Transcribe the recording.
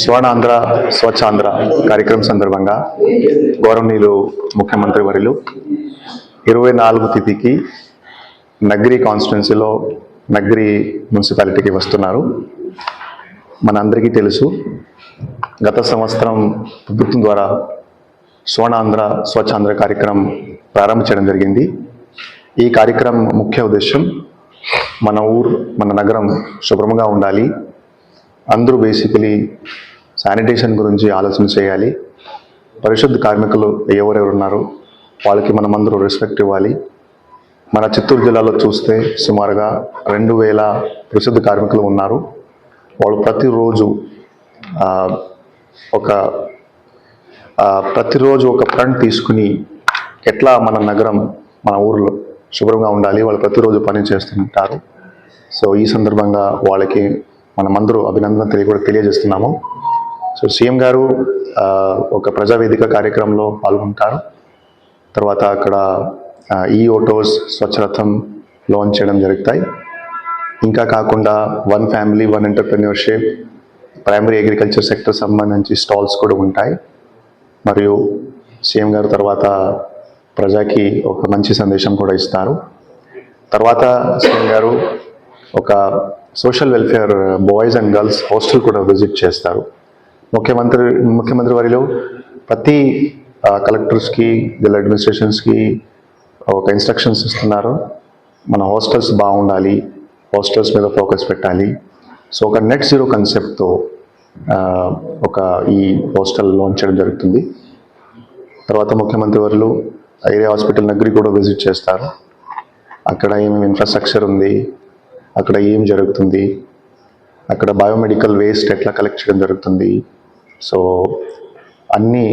స్వర్ణాంధ్ర స్వచ్ఛాంధ్ర కార్యక్రమం సందర్భంగా గౌరవనీయులు ముఖ్యమంత్రి వర్యులు 24 తేదీకి నగరి కాన్స్టిట్యున్సీలో నగరి మున్సిపాలిటీకి వస్తున్నారు. మనందరికీ తెలుసు, గత సంవత్సరం ప్రభుత్వం ద్వారా స్వర్ణాంధ్ర స్వచ్ఛాంధ్ర కార్యక్రమం ప్రారంభించడం జరిగింది. ఈ కార్యక్రమం ముఖ్య ఉద్దేశం మన ఊరు మన నగరం శుభ్రంగా ఉండాలి. అందరూ బేసికలీ శానిటేషన్ గురించి ఆలోచన చేయాలి. పరిశుద్ధ కార్మికులు ఎవరెవరు ఉన్నారో వాళ్ళకి మనం అందరూ రెస్పెక్ట్ ఇవ్వాలి. మన చిత్తూరు జిల్లాలో చూస్తే సుమారుగా 2000 పరిశుద్ధ కార్మికులు ఉన్నారు. వాళ్ళు ప్రతిరోజు ఒక ఫ్రంట్ తీసుకుని ఎట్లా మన నగరం మన ఊర్లో శుభ్రంగా ఉండాలి వాళ్ళు ప్రతిరోజు పని చేస్తుంటారు. సో ఈ సందర్భంగా వాళ్ళకి మనమందరూ అభినందన తెలియజేస్తున్నాము. సో సీఎం గారు ఒక ప్రజావేదిక కార్యక్రమంలో పాల్గొంటారు. తర్వాత అక్కడ ఈ ఆటోస్ స్వచ్ఛరథం లాంచ్ చేయడం జరుగుతాయి. ఇంకా కాకుండా 1 family 1 entrepreneurship, primary agriculture sector సంబంధించి స్టాల్స్ కూడా ఉంటాయి. మరియు సీఎం గారు తర్వాత ప్రజకి ఒక మంచి సందేశం కూడా ఇస్తారు. తర్వాత సీఎం గారు ఒక social welfare boys and girls hostel కూడా విజిట్ చేస్తారు. ముఖ్యమంత్రి వారిలో ప్రతి కలెక్టర్స్కి జిల్లా అడ్మినిస్ట్రేషన్స్కి ఒక ఇన్స్ట్రక్షన్స్ ఇస్తున్నారు. మన హాస్టల్స్ బాగుండాలి, హాస్టల్స్ మీద ఫోకస్ పెట్టాలి. సో ఒక నెట్ జీరో కాన్సెప్ట్తో ఈ హాస్టల్ లాంచ్ చేయడం జరుగుతుంది. తర్వాత ముఖ్యమంత్రి వారు ఏరియా హాస్పిటల్ నగరి కూడా విజిట్ చేస్తారు. అక్కడ ఏమేమి ఇన్ఫ్రాస్ట్రక్చర్ ఉంది, అక్కడ ఏం జరుగుతుంది, అక్కడ బయోమెడికల్ వేస్ట్ ఎట్లా కలెక్ట్ చేయడం జరుగుతుంది. సో అన్నీ